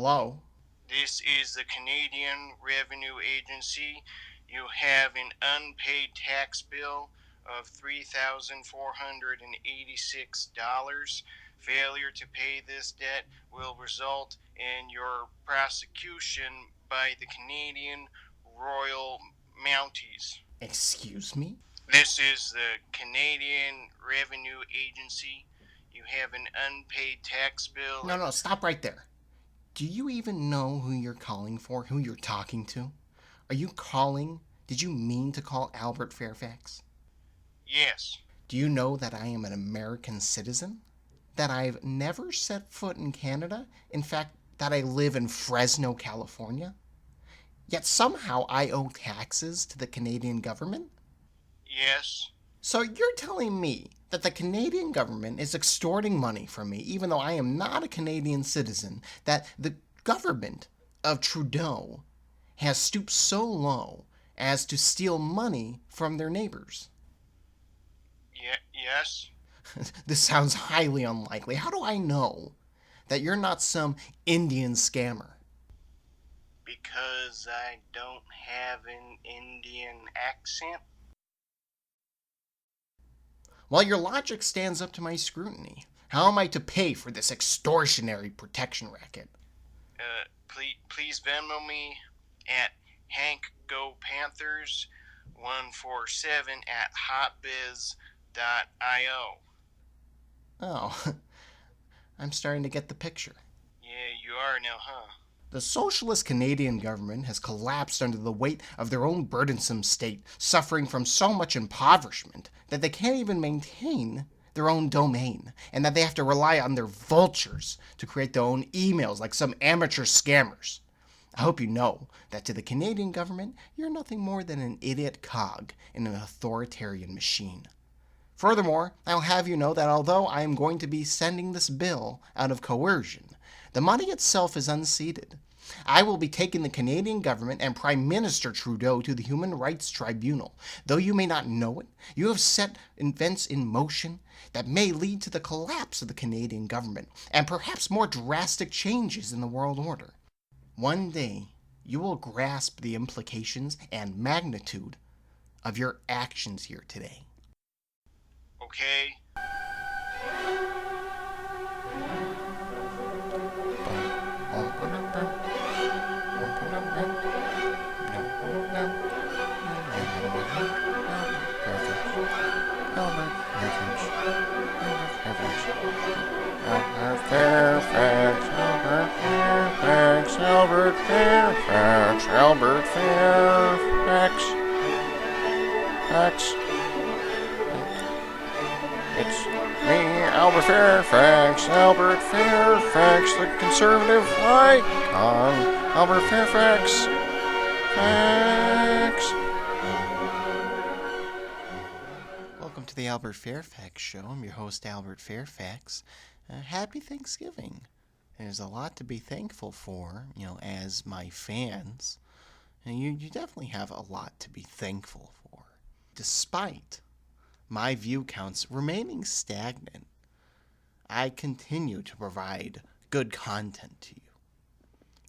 Hello? This is the Canadian Revenue Agency. You have an unpaid tax bill of $3,486. Failure to pay this debt will result in your prosecution by the Canadian Royal Mounties. Excuse me? This is the Canadian Revenue Agency. You have an unpaid tax bill. No, stop right there. Do you even know who you're calling for, who you're talking to? Are you calling? Did you mean to call Albert Fairfax? Yes. Do you know that I am an American citizen? That I've never set foot in Canada? In fact, that I live in Fresno, California? Yet somehow I owe taxes to the Canadian government? Yes. So you're telling me that the Canadian government is extorting money from me, even though I am not a Canadian citizen, that the government of Trudeau has stooped so low as to steal money from their neighbors? Yes. This sounds highly unlikely. How do I know that you're not some Indian scammer? Because I don't have an Indian accent. Well, your logic stands up to my scrutiny. How am I to pay for this extortionary protection racket? Please Venmo me at Hank Go Panthers 147 at hotbiz.io. Oh, I'm starting to get the picture. Yeah, you are now, huh? The socialist Canadian government has collapsed under the weight of their own burdensome state, suffering from so much impoverishment that they can't even maintain their own domain, and that they have to rely on their vultures to create their own emails like some amateur scammers. I hope you know that to the Canadian government, you're nothing more than an idiot cog in an authoritarian machine. Furthermore, I'll have you know that although I am going to be sending this bill out of coercion, the money itself is unceded. I will be taking the Canadian government and Prime Minister Trudeau to the Human Rights Tribunal. Though you may not know it, you have set events in motion that may lead to the collapse of the Canadian government and perhaps more drastic changes in the world order. One day, you will grasp the implications and magnitude of your actions here today. Okay. Albert Fairfax. It's me, Albert Fairfax, the conservative icon, Albert Fairfax. Welcome to the Albert Fairfax Show. I'm your host, Albert Fairfax. Happy Thanksgiving. There's a lot to be thankful for, as my fans. And you definitely have a lot to be thankful for. Despite my view counts remaining stagnant, I continue to provide good content to you.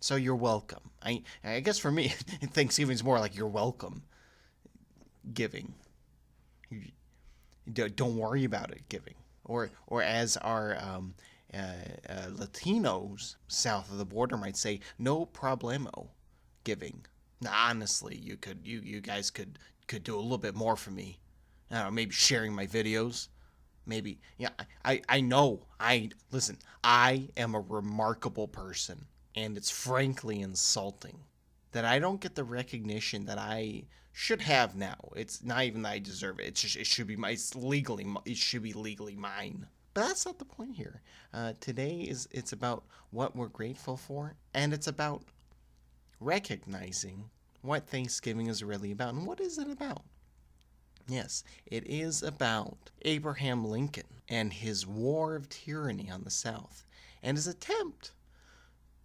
So you're welcome. I guess for me, Thanksgiving's more like you're welcome giving. Don't worry about it giving. Or as our Latinos south of the border might say, no problemo giving. Now, honestly, you guys could do a little bit more for me. I don't know, maybe sharing my videos. Maybe, I know, listen, I am a remarkable person, and it's frankly insulting that I don't get the recognition that I should have now. It's not even that I deserve it. It should be it should be legally mine. But that's not the point here. Today it's about what we're grateful for, and it's about recognizing what Thanksgiving is really about. And what is it about? Yes, it is about Abraham Lincoln and his war of tyranny on the South and his attempt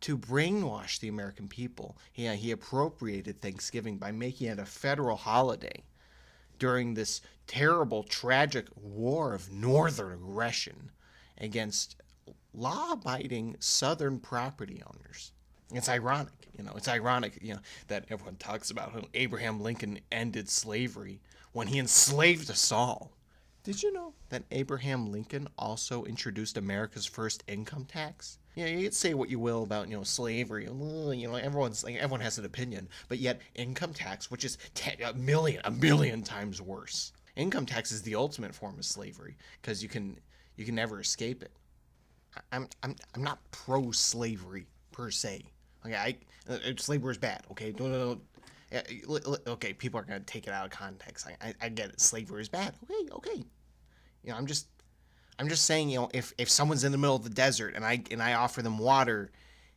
to brainwash the American people. He appropriated Thanksgiving by making it a federal holiday during this terrible, tragic war of northern aggression against law-abiding southern property owners. It's ironic, it's ironic, that everyone talks about how Abraham Lincoln ended slavery when he enslaved us all. Did you know that Abraham Lincoln also introduced America's first income tax? Yeah, you can say what you will about, slavery. Everyone has an opinion, but yet income tax, which is a million times worse. Income tax is the ultimate form of slavery because you can never escape it. I'm not pro-slavery per se. Okay, slavery is bad. Okay, no. Okay, people are gonna take it out of context. I get it. Slavery is bad. Okay. I'm just saying. If someone's in the middle of the desert and I offer them water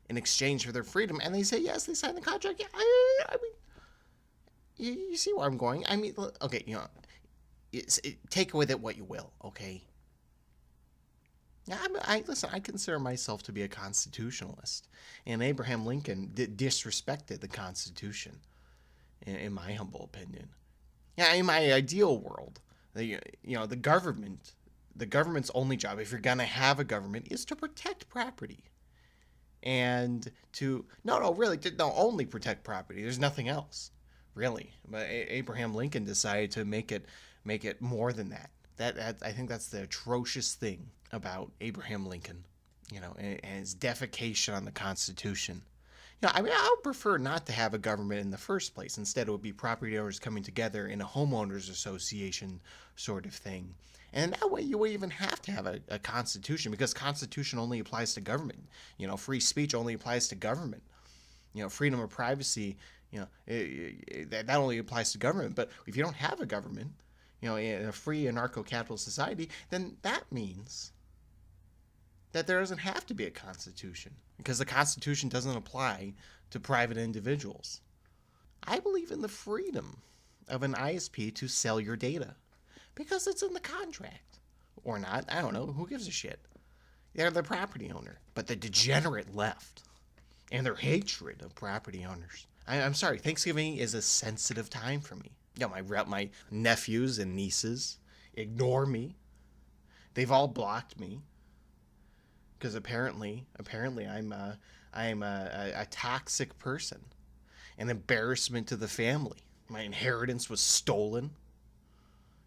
in exchange for their freedom, and they say yes, they sign the contract. Yeah, I mean, you see where I'm going. I mean, okay, take with it what you will. Okay. Yeah, listen. I consider myself to be a constitutionalist, and Abraham Lincoln disrespected the Constitution, in my humble opinion. Yeah, in my ideal world, the government's only job, if you're gonna have a government, is to protect property, and only protect property. There's nothing else, really. But Abraham Lincoln decided to make it more than that. I think that's the atrocious thing about Abraham Lincoln, and his defecation on the Constitution. I would prefer not to have a government in the first place. Instead, it would be property owners coming together in a homeowners association sort of thing. And that way, you wouldn't even have to have a constitution, because Constitution only applies to government. Free speech only applies to government. Freedom of privacy, that only applies to government. But if you don't have a government, in a free anarcho-capitalist society, then that means that there doesn't have to be a constitution, because the Constitution doesn't apply to private individuals. I believe in the freedom of an ISP to sell your data, because it's in the contract. Or not, I don't know, who gives a shit? They're the property owner. But the degenerate left, and their hatred of property owners. I'm sorry, Thanksgiving is a sensitive time for me. My nephews and nieces ignore me. They've all blocked me. Because apparently I am a toxic person, an embarrassment to the family. My inheritance was stolen.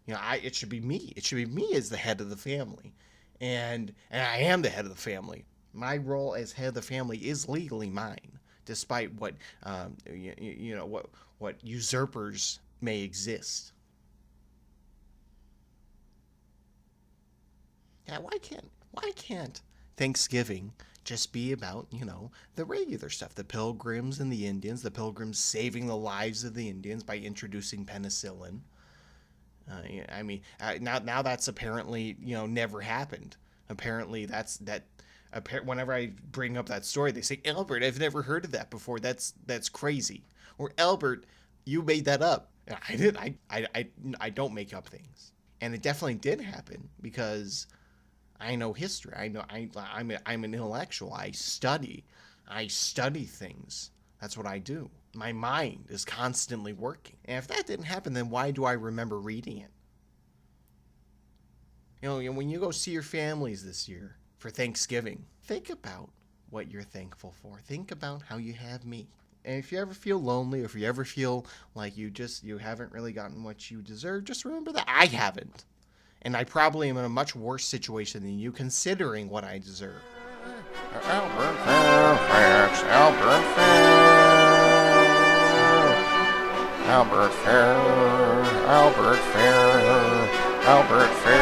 It should be me. It should be me as the head of the family, and I am the head of the family. My role as head of the family is legally mine, despite what what usurpers may exist. Yeah, why can't Thanksgiving just be about, the regular stuff, the Pilgrims and the Indians, the Pilgrims saving the lives of the Indians by introducing penicillin. Now that's apparently, never happened. Apparently whenever I bring up that story, they say, Albert, I've never heard of that before. That's crazy. Or Albert, you made that up. I did. I don't make up things. And it definitely did happen, because I know history. I'm an intellectual. I study things. That's what I do. My mind is constantly working. And if that didn't happen, then why do I remember reading it? When you go see your families this year for Thanksgiving, think about what you're thankful for. Think about how you have me. And if you ever feel lonely, or if you ever feel like you haven't really gotten what you deserve, just remember that I haven't. And I probably am in a much worse situation than you, considering what I deserve. Albert Fairfax, Albert Fair, Albert Fair, Albert Fair, Albert Fair.